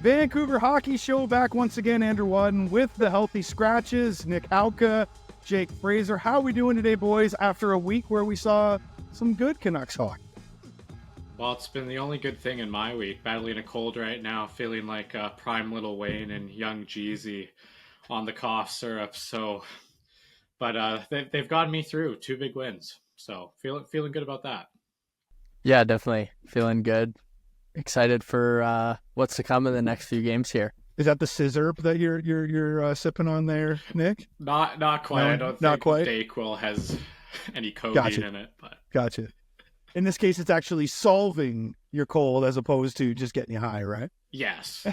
Vancouver Hockey Show back once again. Andrew Wadden with the healthy scratches. Nick Hauka, Jake Fraser. How are we doing today, boys, after a week where we saw some good Canucks hockey? Well, it's been the only good thing in my week. Battling a cold right now, feeling like prime Little Wayne and young Jeezy on the cough syrup. But they've gotten me through 2 big wins. So feeling good about that. Yeah, definitely feeling good. Excited for what's to come in the next few games here. Is that the scissor that you're sipping on there, Nick? Not quite. No, I don't not think quite. DayQuil has any codeine in it. But Gotcha. In this case, it's actually solving your cold as opposed to just getting you high, right? yes.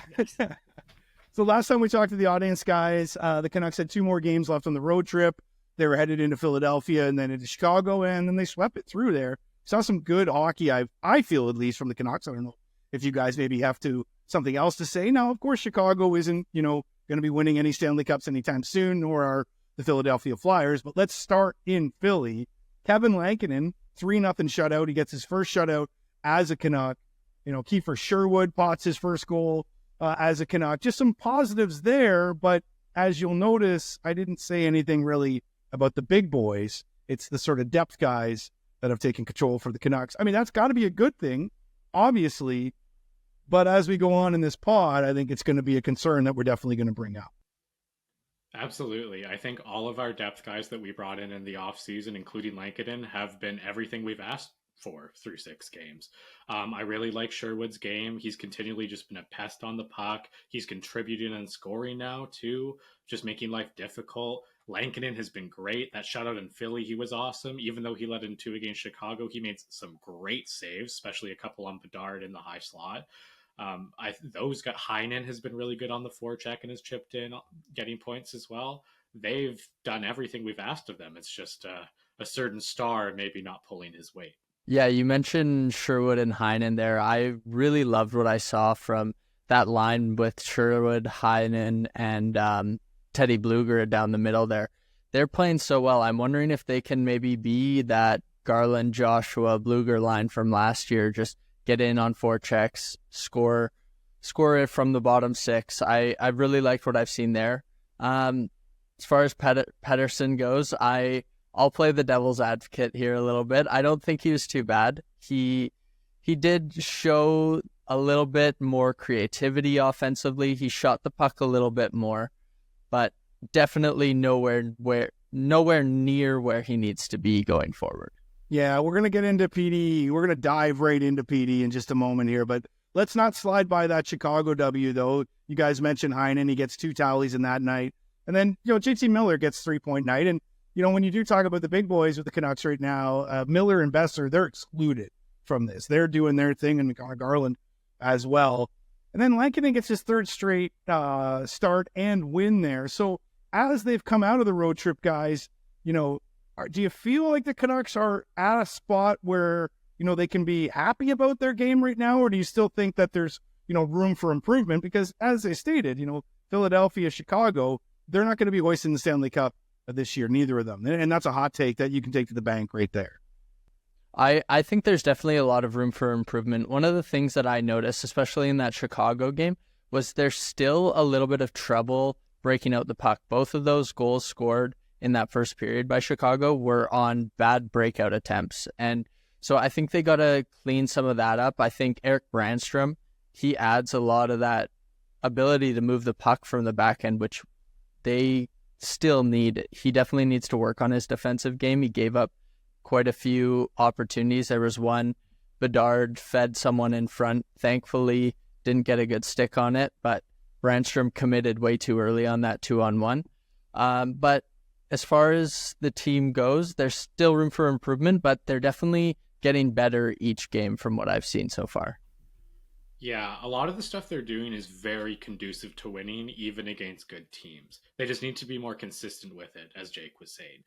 So last time we talked to the audience, guys, the Canucks had 2 more games left on the road trip. They were headed into Philadelphia and then into Chicago, and then they swept it through there. Saw some good hockey, I feel, at least from the Canucks. I don't know if you guys maybe have something else to say. Now, of course, Chicago isn't, going to be winning any Stanley Cups anytime soon, nor are the Philadelphia Flyers. But let's start in Philly. Kevin Lankinen, 3-0 shutout. He gets his first shutout as a Canuck. Kiefer Sherwood pots his first goal as a Canuck. Just some positives there, but as you'll notice, I didn't say anything really about the big boys. It's the sort of depth guys that have taken control for the Canucks. I mean, that's got to be a good thing, obviously, but as we go on in this pod, I think it's going to be a concern that we're definitely going to bring up. Absolutely. I think all of our depth guys that we brought in the offseason, including Lankinen, have been everything we've asked for through 6 games. I really like Sherwood's game. He's continually just been a pest on the puck. He's contributing and scoring now, too, just making life difficult. Lankinen has been great. That shutout in Philly, he was awesome. Even though he let in 2 against Chicago, he made some great saves, especially a couple on Bedard in the high slot. Heinen has been really good on the forecheck and has chipped in, getting points as well. They've done everything we've asked of them. It's just a certain star maybe not pulling his weight. Yeah, you mentioned Sherwood and Heinen there. I really loved what I saw from that line with Sherwood, Heinen, and Teddy Bluger down the middle there. They're playing so well. I'm wondering if they can maybe be that Garland, Joshua, Bluger line from last year. Just get in on forechecks, score it from the bottom 6. I really liked what I've seen there. As far as Pettersson goes, I'll play the devil's advocate here a little bit. I don't think he was too bad. He did show a little bit more creativity offensively. He shot the puck a little bit more, but definitely nowhere near where he needs to be going forward. Yeah, we're going to get into Petey. We're going to dive right into Petey in just a moment here, but let's not slide by that Chicago W, though. You guys mentioned Heinen. He gets 2 tallies in that night. And then, JT Miller gets 3-point night. And, when you do talk about the big boys with the Canucks right now, Miller and Besser, they're excluded from this. They're doing their thing, and Connor Garland as well. And then Lankinen gets his 3rd straight start and win there. So as they've come out of the road trip, guys, do you feel like the Canucks are at a spot where, they can be happy about their game right now? Or do you still think that there's, room for improvement? Because as I stated, Philadelphia, Chicago, they're not going to be hoisting the Stanley Cup this year, neither of them. And that's a hot take that you can take to the bank right there. I think there's definitely a lot of room for improvement. One of the things that I noticed, especially in that Chicago game, was there's still a little bit of trouble breaking out the puck. Both of those goals scored in that first period by Chicago were on bad breakout attempts. And so I think they got to clean some of that up. I think Erik Brandstrom, he adds a lot of that ability to move the puck from the back end, which they still need. He definitely needs to work on his defensive game. He gave up quite a few opportunities. There was one, Bedard fed someone in front. Thankfully, didn't get a good stick on it, but Brandstrom committed way too early on that 2-on-1. But as far as the team goes, there's still room for improvement, but they're definitely getting better each game from what I've seen so far. Yeah, a lot of the stuff they're doing is very conducive to winning, even against good teams. They just need to be more consistent with it, as Jake was saying.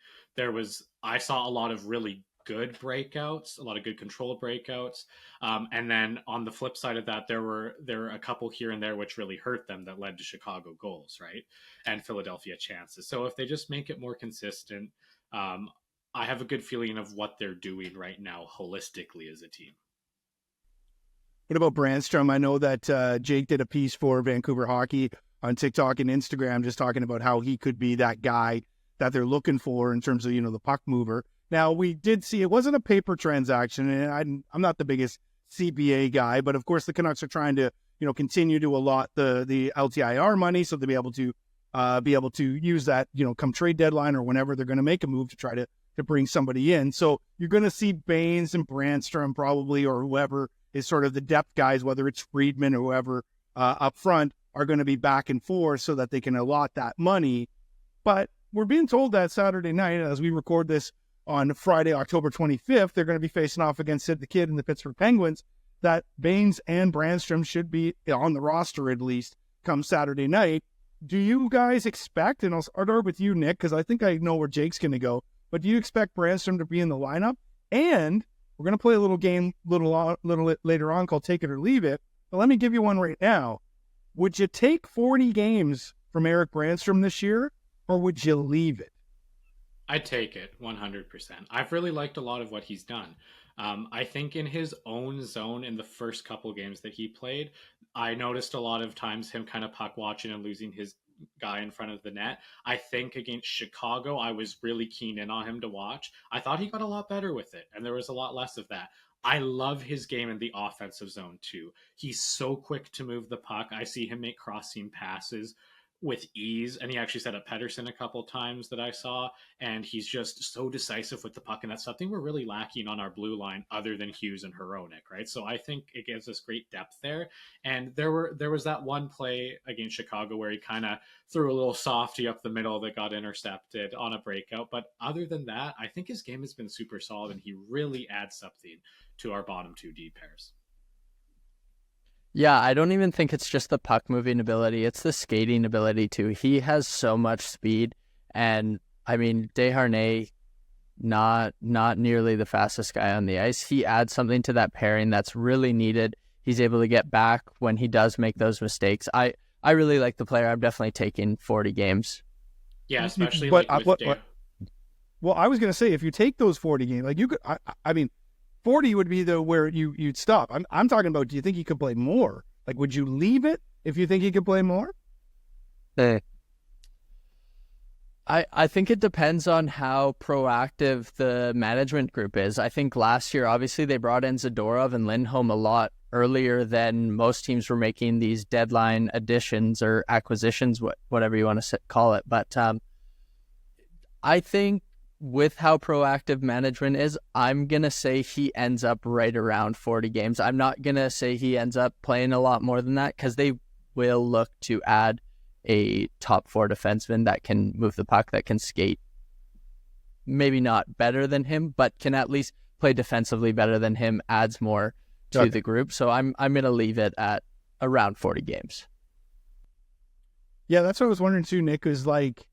I saw a lot of really good breakouts, a lot of good controlled breakouts. And then on the flip side of that, there were a couple here and there which really hurt them that led to Chicago goals, right? And Philadelphia chances. So if they just make it more consistent, I have a good feeling of what they're doing right now holistically as a team. What about Brandstrom? I know that Jake did a piece for Vancouver Hockey on TikTok and Instagram just talking about how he could be that guy that they're looking for in terms of, the puck mover. Now, we did see it wasn't a paper transaction, and I'm not the biggest CPA guy, but of course the Canucks are trying to, continue to allot the LTIR money so they'll be able to use that, come trade deadline or whenever they're going to make a move to try to bring somebody in. So you're going to see Baines and Brandstrom probably, or whoever is sort of the depth guys, whether it's Friedman or whoever up front, are going to be back and forth so that they can allot that money. But we're being told that Saturday night, as we record this on Friday, October 25th, they're going to be facing off against Sid the Kid and the Pittsburgh Penguins, that Baines and Brandstrom should be on the roster at least come Saturday night. Do you guys expect, and I'll start with you, Nick, because I think I know where Jake's going to go, but do you expect Brandstrom to be in the lineup? And we're going to play a little game little later on called Take It or Leave It, but let me give you one right now. Would you take 40 games from Erik Brandstrom this year, or would you leave it? I'd take it 100%. I've really liked a lot of what he's done. I think in his own zone in the first couple games that he played, I noticed a lot of times him kind of puck watching and losing his guy in front of the net. I think against Chicago, I was really keen in on him to watch. I thought he got a lot better with it, and there was a lot less of that. I love his game in the offensive zone too. He's so quick to move the puck. I see him make cross-seam passes with ease, and he actually set up Pettersson a couple times that I saw, and he's just so decisive with the puck, and that's something we're really lacking on our blue line other than Hughes and Hronek, right? So I think it gives us great depth there. And there was that one play against Chicago where he kind of threw a little softy up the middle that got intercepted on a breakout, but other than that, I think his game has been super solid, and he really adds something to our bottom two D pairs. Yeah, I don't even think it's just the puck moving ability. It's the skating ability too. He has so much speed, and I mean, Desharnais, not nearly the fastest guy on the ice. He adds something to that pairing that's really needed. He's able to get back when he does make those mistakes. I really like the player. I'm definitely taking 40 games. Yeah, especially but, like with well, I was going to say, if you take those 40 games, like you could, I mean, 40 would be where you'd stop. I'm talking about, do you think he could play more? Like, would you leave it if you think he could play more? I think it depends on how proactive the management group is. I think last year, obviously, they brought in Zadorov and Lindholm a lot earlier than most teams were making these deadline additions or acquisitions, whatever you want to call it. But I think with how proactive management is, I'm going to say he ends up right around 40 games. I'm not going to say he ends up playing a lot more than that, because they will look to add a top four defenseman that can move the puck, that can skate. Maybe not better than him, but can at least play defensively better than him, adds more to the group. So I'm going to leave it at around 40 games. Yeah, that's what I was wondering too, Nick, is like,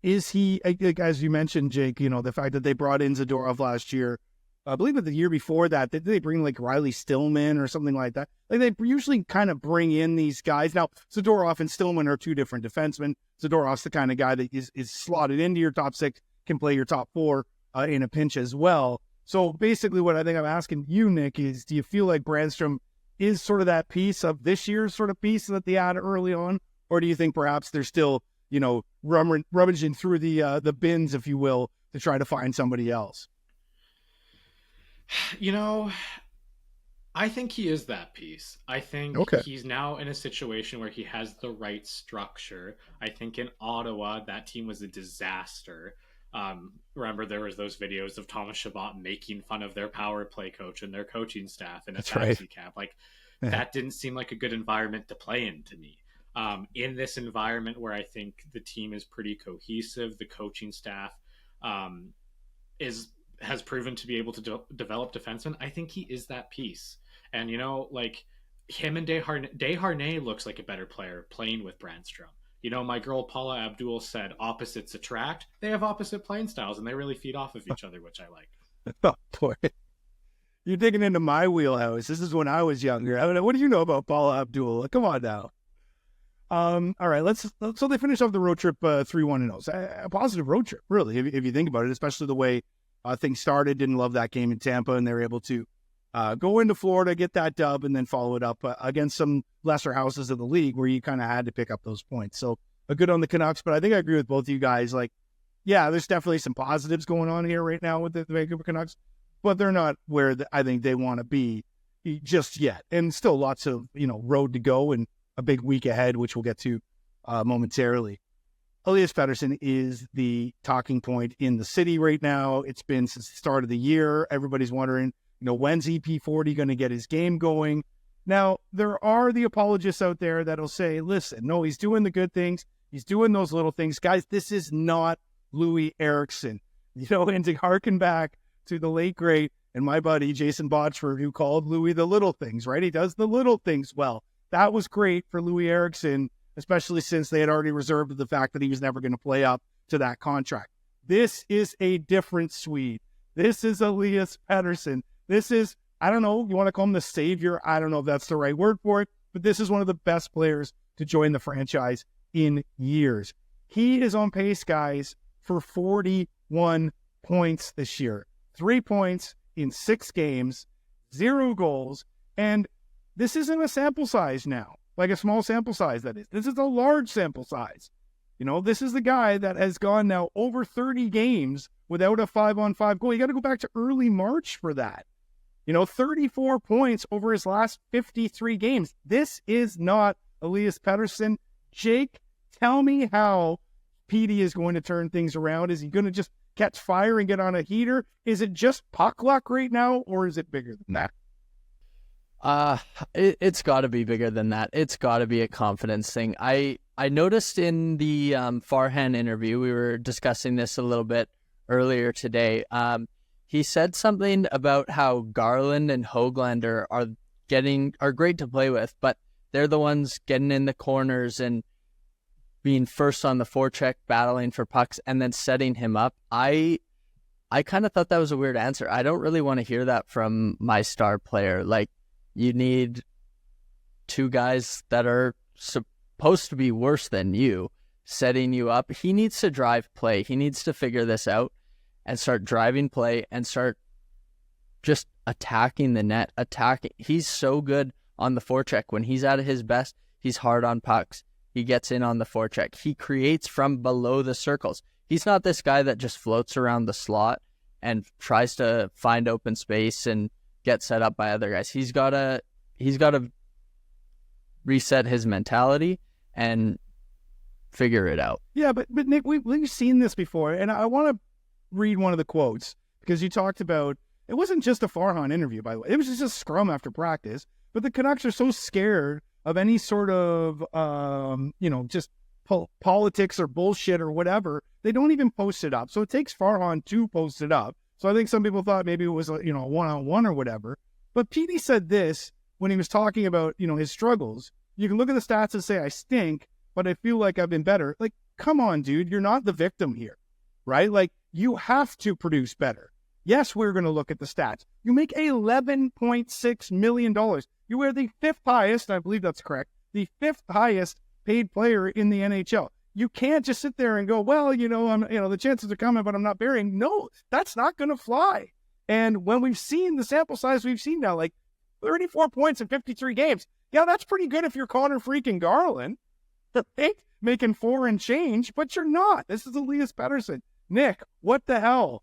is he, like, as you mentioned, Jake, the fact that they brought in Zadorov last year, I believe that the year before that, did they bring like Riley Stillman or something like that? Like, they usually kind of bring in these guys. Now, Zadorov and Stillman are two different defensemen. Zadorov's the kind of guy that is slotted into your top six, can play your top four in a pinch as well. So basically what I think I'm asking you, Nick, is do you feel like Brandstrom is sort of that piece of this year's sort of piece that they had early on? Or do you think perhaps they're still, rummaging through the bins, if you will, to try to find somebody else? I think he is that piece. I think he's now in a situation where he has the right structure. I think in Ottawa, that team was a disaster. Remember, there was those videos of Thomas Chabot making fun of their power play coach and their coaching staff in a fantasy camp. Like, that didn't seem like a good environment to play in to me. In this environment where I think the team is pretty cohesive, the coaching staff has proven to be able to develop defensemen. I think he is that piece. And, like him and Desharnais looks like a better player playing with Brandstrom. My girl Paula Abdul said opposites attract. They have opposite playing styles, and they really feed off of each other, which I like. Oh, boy. You're digging into my wheelhouse. This is when I was younger. I mean, what do you know about Paula Abdul? Come on now. All right, so they finished off the road trip 3-1-0. A positive road trip, really, if you think about it, especially the way things started. Didn't love that game in Tampa, and they were able to go into Florida, get that dub, and then follow it up against some lesser houses of the league where you kind of had to pick up those points. So a good on the Canucks, but I think I agree with both of you guys. Like, yeah, there's definitely some positives going on here right now with the Vancouver Canucks, but they're not where I think they want to be just yet. And still lots of, road to go and a big week ahead, which we'll get to momentarily. Elias Pettersson is the talking point in the city right now. It's been since the start of the year. Everybody's wondering, when's EP40 going to get his game going? Now, there are the apologists out there that'll say, listen, no, he's doing the good things. He's doing those little things. Guys, this is not Louis Eriksson. And to harken back to the late, great, and my buddy Jason Botchford, who called Louis the little things, right? He does the little things well. That was great for Louis Eriksson, especially since they had already reserved the fact that he was never going to play up to that contract. This is a different Swede. This is Elias Pettersson. This is, I don't know, you want to call him the savior? I don't know if that's the right word for it, but this is one of the best players to join the franchise in years. He is on pace, guys, for 41 points this year. 3 points in 6 games, 0 goals, and this isn't a sample size now. Like a small sample size, that is. This is a large sample size. This is the guy that has gone now over 30 games without a 5-on-5 goal. You got to go back to early March for that. 34 points over his last 53 games. This is not Elias Pettersson. Jake, tell me how Petey is going to turn things around. Is he going to just catch fire and get on a heater? Is it just puck luck right now, or is it bigger than that? It's got to be bigger than that. It's got to be a confidence thing. I noticed in the Farhan interview, we were discussing this a little bit earlier today. He said something about how Garland and Höglander are great to play with, but they're the ones getting in the corners and being first on the forecheck, battling for pucks, and then setting him up. I kind of thought that was a weird answer. I don't really want to hear that from my star player. Like, you need 2 guys that are supposed to be worse than you, setting you up. He needs to drive play. He needs to figure this out and start driving play and start just attacking the net. He's so good on the forecheck. When he's at his best, he's hard on pucks. He gets in on the forecheck. He creates from below the circles. He's not this guy that just floats around the slot and tries to find open space and get set up by other guys. He's got to reset his mentality and figure it out. Yeah, but Nick, we've seen this before, and I want to read one of the quotes because you talked about, it wasn't just a Farhan interview, by the way. It was just a scrum after practice, but the Canucks are so scared of any sort of, just politics or bullshit or whatever. They don't even post it up. So it takes Farhan to post it up. So I think some people thought maybe it was, a one-on-one or whatever. But Petey said this when he was talking about, his struggles. You can look at the stats and say, I stink, but I feel like I've been better. Like, come on, dude. You're not the victim here, right? Like, you have to produce better. Yes, we're going to look at the stats. You make $11.6 million. You are the 5th highest, I believe that's correct, the 5th highest paid player in the NHL. You can't just sit there and go, well, the chances are coming, but I'm not burying. No, that's not going to fly. And when we've seen the sample size we've seen now, like 34 points in 53 games, yeah, that's pretty good if you're Connor freaking Garland. Making 4 and change, but you're not. This is Elias Pettersson. Nick, what the hell?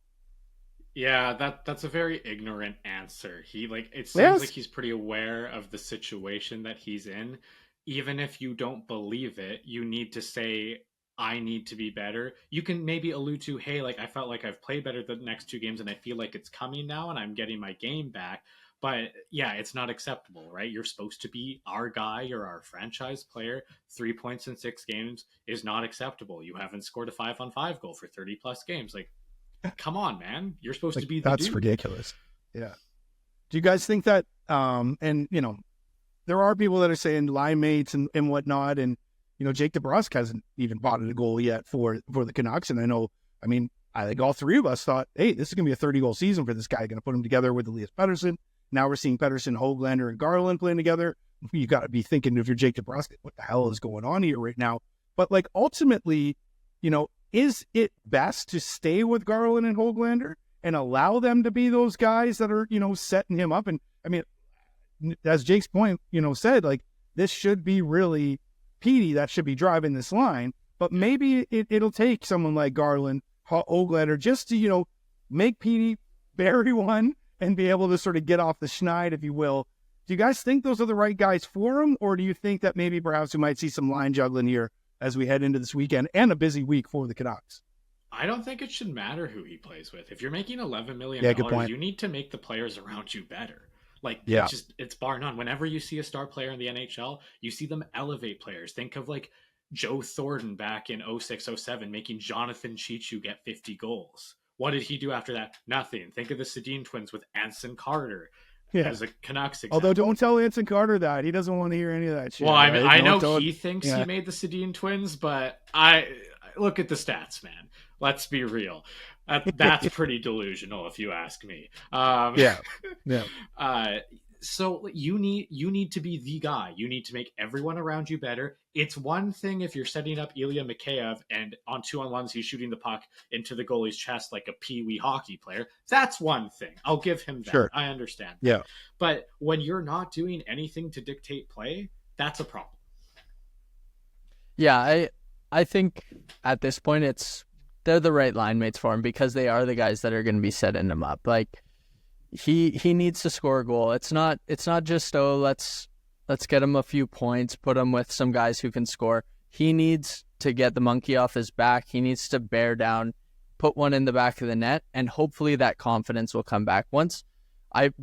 Yeah, that's a very ignorant answer. It seems like he's pretty aware of the situation that he's in. Even if you don't believe it, you need to say, I need to be better. You can maybe allude to, hey, I felt like I've played better the next 2 games and I feel like it's coming now and I'm getting my game back. But yeah, it's not acceptable, right? You're supposed to be our guy or our franchise player. 3 points in 6 games is not acceptable. You haven't scored a 5-on-5 goal for 30 plus games. Come on, man. You're supposed to be the That's dude. Ridiculous. Yeah. Do you guys think that, there are people that are saying line mates and whatnot, and Jake DeBrusk hasn't even bought a goal yet for the Canucks, and I think all 3 of us thought, hey, this is going to be a 30-goal season for this guy. Going to put him together with Elias Pettersson. Now we're seeing Pettersson, Höglander, and Garland playing together. You got to be thinking, if you're Jake DeBrusk, what the hell is going on here right now? But ultimately, is it best to stay with Garland and Höglander and allow them to be those guys that are setting him up? And I mean, as Jake's point, said, like, this should be really Petey that should be driving this line, but maybe it'll take someone like Garland, Oglander, just to, make Petey bury one and be able to sort of get off the schneid, if you will. Do you guys think those are the right guys for him, or do you think that maybe perhaps we might see some line juggling here as we head into this weekend and a busy week for the Canucks? I don't think it should matter who he plays with. If you're making $11 million, good point. you need to make the players around you better. Like, yeah. It's bar none. Whenever you see a star player in the NHL, you see them elevate players. Think of like Joe Thornton back in 06-07 making Jonathan Cheechoo get 50 goals. What did he do after that? Nothing. Think of the Sedin twins with Anson Carter as a Canucks example. Although don't tell Anson Carter that. He doesn't want to hear any of that shit. Well, I mean, right? I know he thinks he made the Sedin twins, but I look at the stats, man. Let's be real. That's pretty delusional, if you ask me. Yeah. So you need to be the guy. You need to make everyone around you better. It's one thing if you're setting up Ilya Mikheyev and on 2-on-1s he's shooting the puck into the goalie's chest like a peewee hockey player. That's one thing. I'll give him that. Sure. I understand. Yeah. But when you're not doing anything to dictate play, that's a problem. Yeah, I think at this point they're the right line mates for him because they are the guys that are going to be setting him up. Like he needs to score a goal. It's not just let's get him a few points, put him with some guys who can score. He needs to get the monkey off his back. He needs to bear down, put one in the back of the net, and hopefully that confidence will come back. I've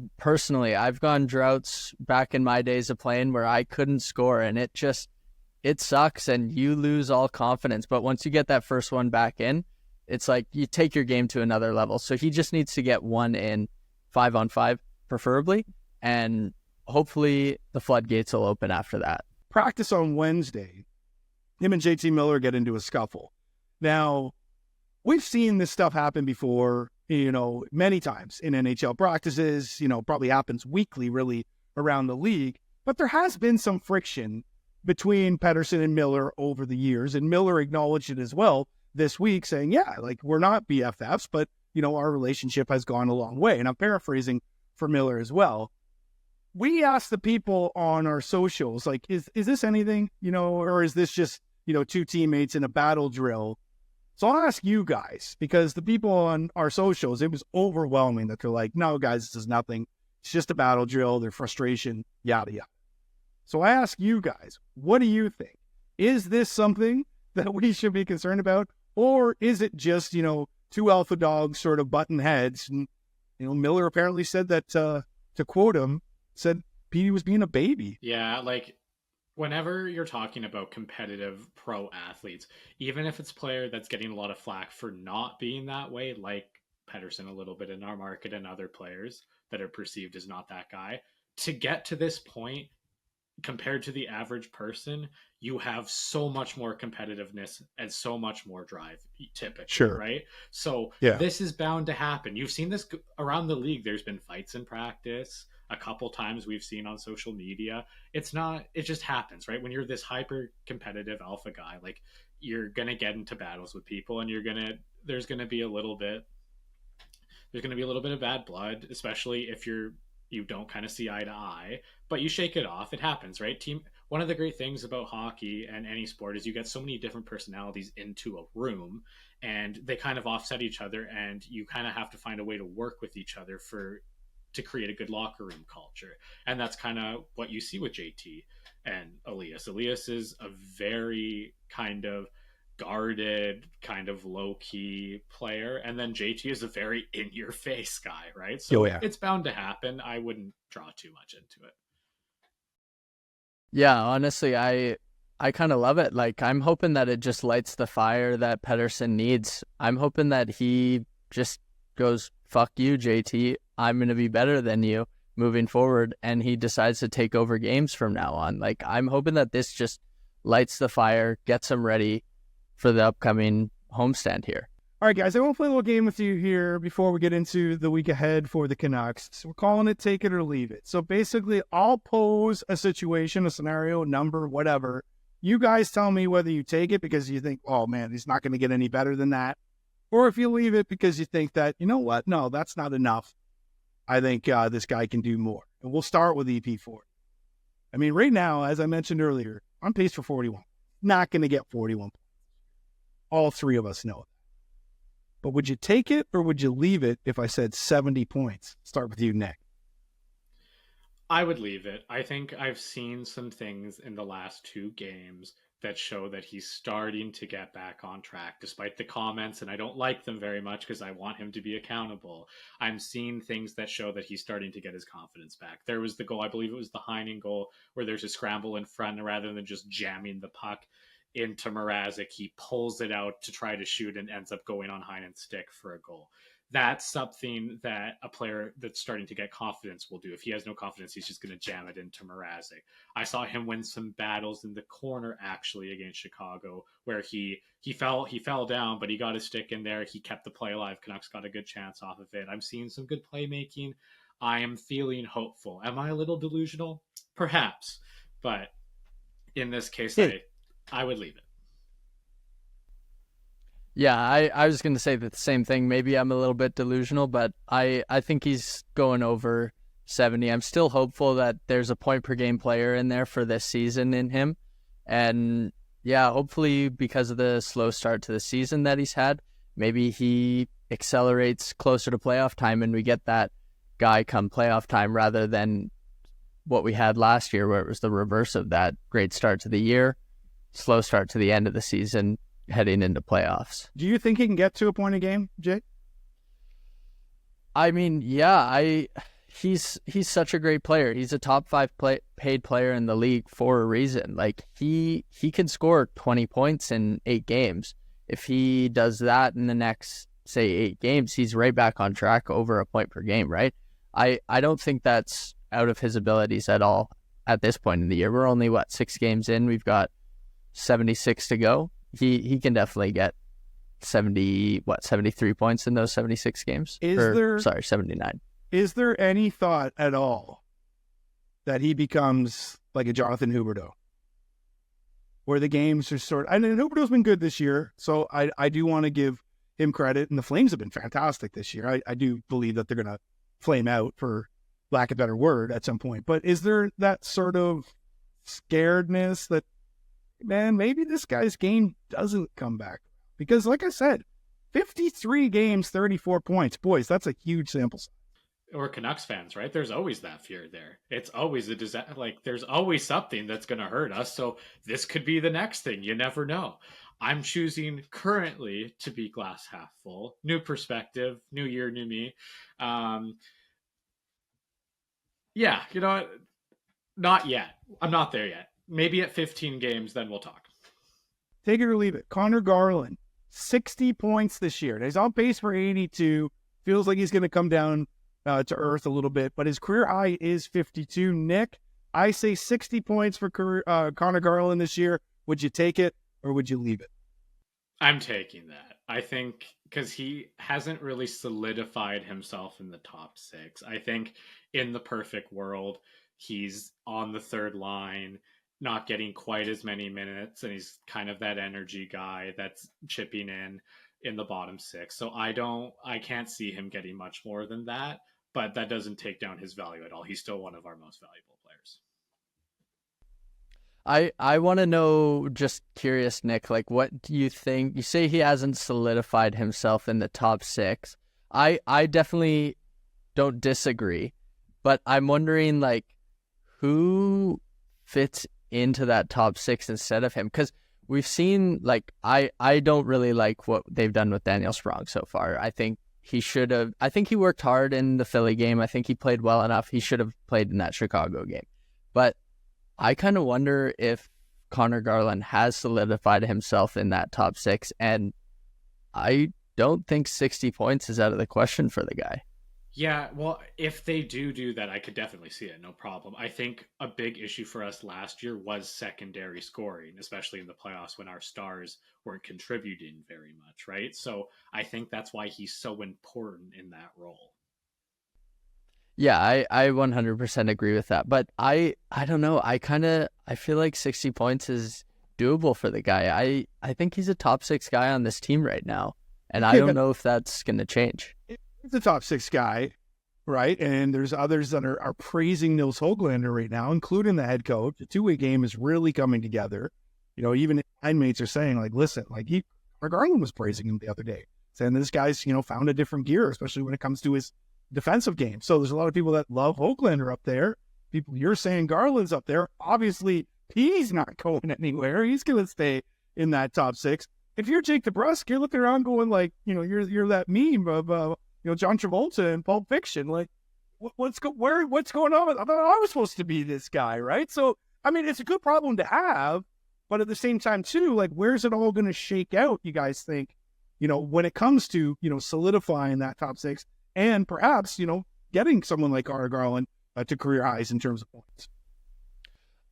gone droughts back in my days of playing where I couldn't score, and it sucks and you lose all confidence. But once you get that first one back in, it's like you take your game to another level. So he just needs to get one in 5-on-5 preferably, and hopefully the floodgates will open after that. Practice on Wednesday, him and JT Miller get into a scuffle. Now, we've seen this stuff happen before, many times in NHL practices, probably happens weekly really around the league, but there has been some friction between Pettersson and Miller over the years, and Miller acknowledged it as well this week, saying, yeah, like, we're not BFFs, but, our relationship has gone a long way. And I'm paraphrasing for Miller as well. We asked the people on our socials, like, is this anything, or is this just, two teammates in a battle drill? So I'll ask you guys, because the people on our socials, it was overwhelming that they're like, no, guys, this is nothing. It's just a battle drill, their frustration, yada, yada. So I ask you guys, what do you think? Is this something that we should be concerned about? Or is it just, two alpha dogs sort of button heads? And, Miller apparently said that, to quote him, said Petey was being a baby. Yeah, like, whenever you're talking about competitive pro athletes, even if it's a player that's getting a lot of flack for not being that way, like Pettersson a little bit in our market and other players that are perceived as not that guy, to get to this point, compared to the average person, you have so much more competitiveness and so much more drive, typically, sure. Right? So yeah. This is bound to happen. You've seen this around the league. There's been fights in practice. A couple times we've seen on social media. It just happens, right? When you're this hyper competitive alpha guy, like, you're going to get into battles with people, and there's going to be a little bit of bad blood, especially if you don't kind of see eye to eye, but you shake it off. It happens, right? One of the great things about hockey and any sport is you get so many different personalities into a room, and they kind of offset each other, and you kind of have to find a way to work with each other to create a good locker room culture. And that's kind of what you see with JT and Elias. Elias is a very kind of guarded, kind of low-key player, and then JT is a very in-your-face guy, right? So It's bound to happen. I wouldn't draw too much into it. Yeah, honestly, I kind of love it. Like, I'm hoping that it just lights the fire that Pettersson needs. I'm hoping that he just goes, fuck you, JT, I'm going to be better than you moving forward, and he decides to take over games from now on. Like, I'm hoping that this just lights the fire, gets him ready for the upcoming homestand here. All right, guys, I want to play a little game with you here before we get into the week ahead for the Canucks. So we're calling it Take It or Leave It. So basically, I'll pose a situation, a scenario, a number, whatever. You guys tell me whether you take it because you think, oh, man, he's not going to get any better than that. Or if you leave it because you think that, you know what, no, that's not enough. I think this guy can do more. And we'll start with EP4. I mean, right now, as I mentioned earlier, on pace for 41. Not going to get 41. All three of us know it. But would you take it or would you leave it if I said 70 points? Start with you, Nick. I would leave it. I think I've seen some things in the last 2 games that show that he's starting to get back on track, despite the comments, and I don't like them very much because I want him to be accountable. I'm seeing things that show that he's starting to get his confidence back. There was the goal, I believe it was the Heinen goal, where there's a scramble in front, and rather than just jamming the puck into Mrazek, he pulls it out to try to shoot and ends up going on Heinen's stick for a goal. That's something that a player that's starting to get confidence will do. If he has no confidence, he's just going to jam it into Mrazek. I saw him win some battles in the corner actually against Chicago, where he fell down, but he got his stick in there. He kept the play alive. Canucks got a good chance off of it. I'm seeing some good playmaking. I am feeling hopeful. Am I a little delusional? Perhaps, but in this case, I would leave it. Yeah, I was going to say the same thing. Maybe I'm a little bit delusional, but I think he's going over 70. I'm still hopeful that there's a point per game player in there for this season in him. And yeah, hopefully because of the slow start to the season that he's had, maybe he accelerates closer to playoff time and we get that guy come playoff time rather than what we had last year where it was the reverse of that. Great start to the year, slow start to the end of the season, heading into playoffs. Do you think he can get to a point a game, Jay? I mean, yeah, he's such a great player. He's a top 5 paid player in the league for a reason. Like he can score 20 points in 8 games. If he does that in the next, say, 8 games, he's right back on track over a point per game, right? I don't think that's out of his abilities at all at this point in the year. We're only 6 games in. We've got 76 to go. He can definitely get 73 points in those 76 games. 79. Is there any thought at all that he becomes like a Jonathan Huberdeau? Where the games are and Huberdeau's been good this year, so I do want to give him credit, and the Flames have been fantastic this year. I do believe that they're going to flame out, for lack of a better word, at some point. But is there that sort of scaredness that, man, maybe this guy's game doesn't come back? Because like I said, 53 games, 34 points. Boys, that's a huge sample size. Or Canucks fans, right? There's always that fear there. It's always a disaster. Like, there's always something that's going to hurt us. So this could be the next thing. You never know. I'm choosing currently to be glass half full. New perspective, new year, new me. Yeah, you know what? Not yet. I'm not there yet. Maybe at 15 games, then we'll talk. Take it or leave it. Connor Garland, 60 points this year. He's on pace for 82. Feels like he's going to come down to earth a little bit, but his career high is 52. Nick, I say 60 points for Connor Garland this year. Would you take it or would you leave it? I'm taking that. I think because he hasn't really solidified himself in the top 6. I think in the perfect world, he's on the third line, not getting quite as many minutes, and he's kind of that energy guy that's chipping in the bottom 6. So I can't see him getting much more than that, but that doesn't take down his value at all. He's still one of our most valuable players. I want to know, just curious, Nick, like, what do you think? You say he hasn't solidified himself in the top 6. I definitely don't disagree, but I'm wondering, like, who fits into that top 6 instead of him? Because we've seen, like, I don't really like what they've done with Daniel Sprong so far. I think he worked hard in the Philly game. I think he played well enough. He should have played in that Chicago game. But I kind of wonder if Connor Garland has solidified himself in that top 6, and I don't think 60 points is out of the question for the guy. Yeah, well, if they do that, I could definitely see it, no problem. I think a big issue for us last year was secondary scoring, especially in the playoffs when our stars weren't contributing very much, right? So I think that's why he's so important in that role. Yeah, I 100% agree with that. But I don't know. I feel like 60 points is doable for the guy. I think he's a top 6 guy on this team right now. And I don't know if that's going to change. He's a top 6 guy, right? And there's others that are praising Nils Höglander right now, including the head coach. The two-way game is really coming together. You know, even line mates are saying, like, listen, like Garland was praising him the other day, saying this guy's, you know, found a different gear, especially when it comes to his defensive game. So there's a lot of people that love Höglander up there. People, you're saying Garland's up there. Obviously, he's not going anywhere. He's going to stay in that top 6. If you're Jake DeBrusk, you're looking around going like, you know, you're that meme of, you know, John Travolta in Pulp Fiction. Like, what's going on? I thought I was supposed to be this guy, right? So, I mean, it's a good problem to have, but at the same time, too, like, where's it all going to shake out, you guys think, you know, when it comes to, you know, solidifying that top 6 and perhaps, you know, getting someone like Garland to career highs in terms of points?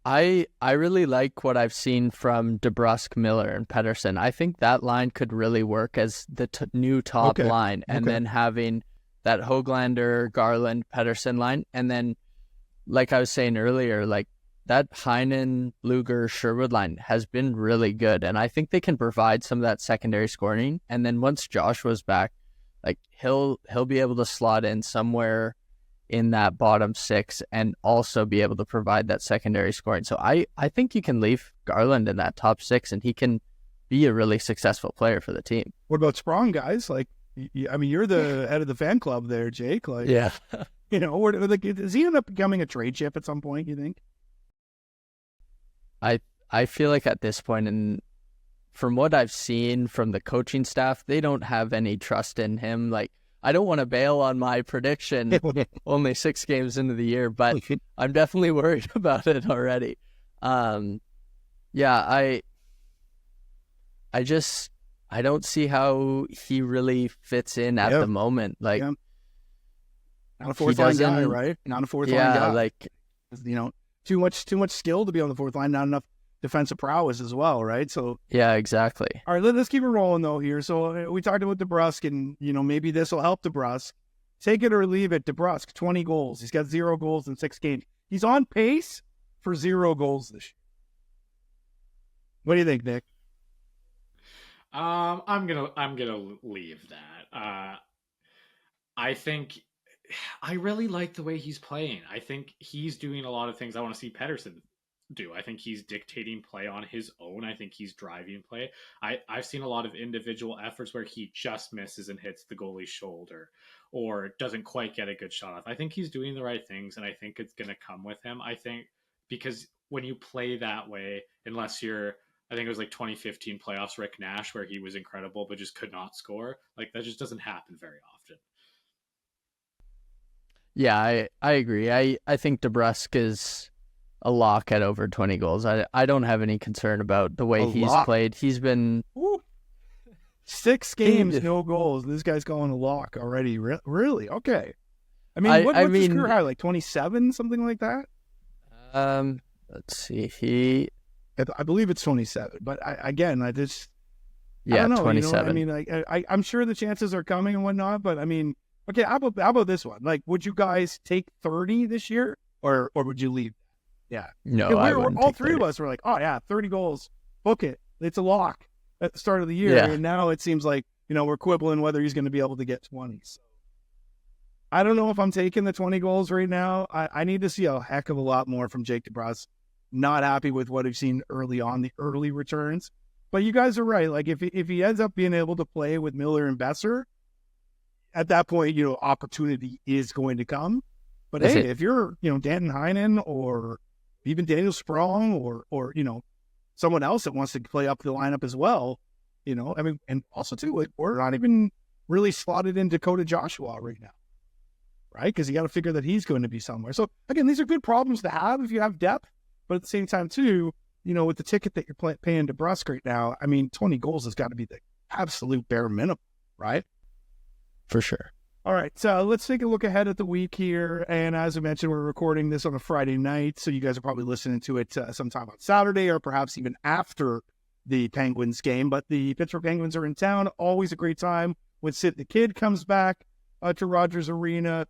I really like what I've seen from DeBrusk, Miller, and Pettersson. I think that line could really work as the new top line, and then having that Höglander, Garland, Pettersson line, and then, like I was saying earlier, like that Heinen, Luger, Sherwood line has been really good, and I think they can provide some of that secondary scoring. And then once Joshua's back, like he'll be able to slot in somewhere in that bottom 6 and also be able to provide that secondary scoring. So I think you can leave Garland in that top 6 and he can be a really successful player for the team. What about Sprong, guys? Like, I mean, you're the head of the fan club there, Jake. Like, yeah, you know, like, does he end up becoming a trade chip at some point, you think? I feel like at this point, and from what I've seen from the coaching staff, they don't have any trust in him. Like, I don't want to bail on my prediction only 6 games into the year, but I'm definitely worried about it already. Yeah, I don't see how he really fits in at the moment. Like, not a fourth line guy, right? Not a fourth line guy. Like, you know, too much skill to be on the fourth line, not enough defensive prowess as well, right? So yeah, exactly. All right, let's keep it rolling though here. So we talked about DeBrusk, and you know, maybe this will help DeBrusk. Take it or leave it. DeBrusk, 20 goals. He's got 0 goals in 6 games. He's on pace for 0 goals this year. What do you think, Nick? I'm gonna leave that. I think I really like the way he's playing. I think he's doing a lot of things I want to see Pettersson do. I think he's dictating play on his own. I think he's driving play. I've seen a lot of individual efforts where he just misses and hits the goalie's shoulder or doesn't quite get a good shot off. I think he's doing the right things, and I think it's going to come with him. I think because when you play that way, unless you're, I think it was like 2015 playoffs Rick Nash where he was incredible but just could not score. Like, that just doesn't happen very often. Yeah, I agree. I think DeBrusk is a lock at over 20 goals. I don't have any concern about the way he's played. He's been 6 games, no goals. This guy's going a lock already. Really? Okay. I mean, what's his career high? Like 27, something like that? Let's see. I believe it's 27. But I don't know. 27. You know, I mean, I'm sure the chances are coming and whatnot. But I mean, okay. How about this one? Like, would you guys take 30 this year, or would you leave? Yeah. No, I wouldn't. All 3 of us were like, oh, yeah, 30 goals. Book it. It's a lock at the start of the year. Yeah. And now it seems like, you know, we're quibbling whether he's going to be able to get 20. So I don't know if I'm taking the 20 goals right now. I need to see a heck of a lot more from Jake DeBrusk. Not happy with what I've seen early on, the early returns. But you guys are right. Like, if he ends up being able to play with Miller and Besser, at that point, you know, opportunity is going to come. But hey, if you're, you know, Danton Heinen or even Daniel Sprong or, you know, someone else that wants to play up the lineup as well, you know, I mean, and also too, like, we're not even really slotted in Dakota Joshua right now, right? Because you got to figure that he's going to be somewhere. So again, these are good problems to have if you have depth, but at the same time too, you know, with the ticket that you're paying DeBrusk right now, I mean, 20 goals has got to be the absolute bare minimum, right? For sure. All right, so let's take a look ahead at the week here. And as I mentioned, we're recording this on a Friday night, so you guys are probably listening to it sometime on Saturday or perhaps even after the Penguins game. But the Pittsburgh Penguins are in town. Always a great time when Sid the Kid comes back to Rogers Arena.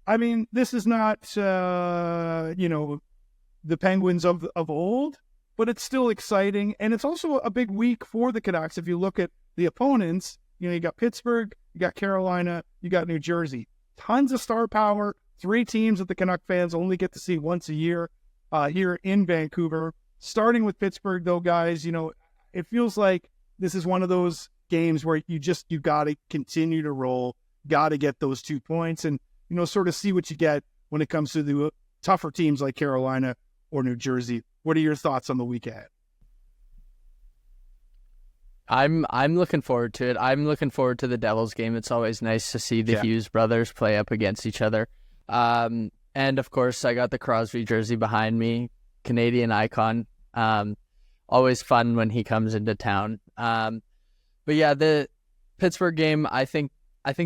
I mean, this is not, you know, the Penguins of old, but it's still exciting. And it's also a big week for the Canucks. If you look at the opponents, you know, you got Pittsburgh, you got Carolina, you got New Jersey. tons of star power. 3 teams that the Canuck fans only get to see once a year here in Vancouver. Starting with Pittsburgh, though, guys, it feels like this is one of those games where you got to continue to roll, got to get those 2 points and, sort of see what you get when it comes to the tougher teams like Carolina or New Jersey. What are your thoughts on the week ahead? I'm looking forward to it. I'm looking forward to the Devils game. It's always nice to see the Hughes brothers play up against each other. And of course, I got the Crosby jersey behind me, Canadian icon. Always fun when he comes into town. But yeah, the Pittsburgh game, I think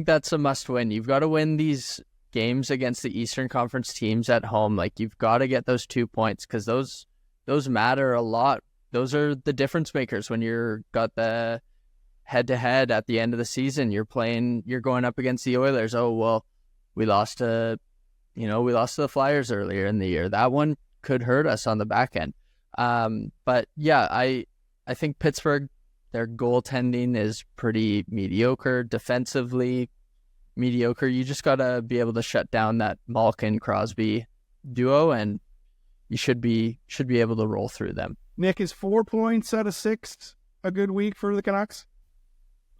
that's a must win. You've got to win these games against the Eastern Conference teams at home. Like, you've got to get those 2 points because those matter a lot. Those are the difference makers when you're got the head-to-head at the end of the season. You're going up against the Oilers. Oh, well, we lost to the Flyers earlier in the year. That one could hurt us on the back end. But yeah, I think Pittsburgh, their goaltending is pretty mediocre, defensively mediocre. You just got to be able to shut down that Malkin-Crosby duo, and you should be able to roll through them. Nick, is 4 points out of 6 a good week for the Canucks?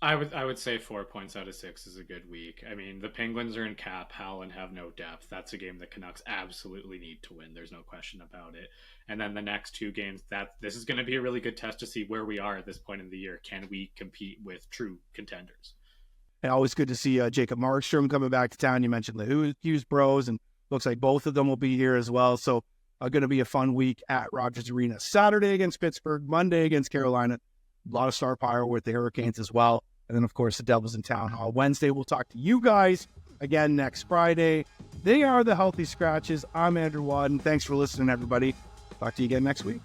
I would say 4 points out of 6 is a good week. I mean, the Penguins are in cap hell and have no depth. That's a game the Canucks absolutely need to win. There's no question about it. And then the next 2 games, this is going to be a really good test to see where we are at this point in the year. Can we compete with true contenders? And always good to see Jacob Markstrom coming back to town. You mentioned the Hughes bros, and looks like both of them will be here as well. So going to be a fun week at Rogers Arena. Saturday against Pittsburgh, Monday against Carolina. A lot of star power with the Hurricanes as well. And then, of course, the Devils in Town Hall. Wednesday, we'll talk to you guys again next Friday. They are the Healthy Scratches. I'm Andrew Wadden. Thanks for listening, everybody. Talk to you again next week.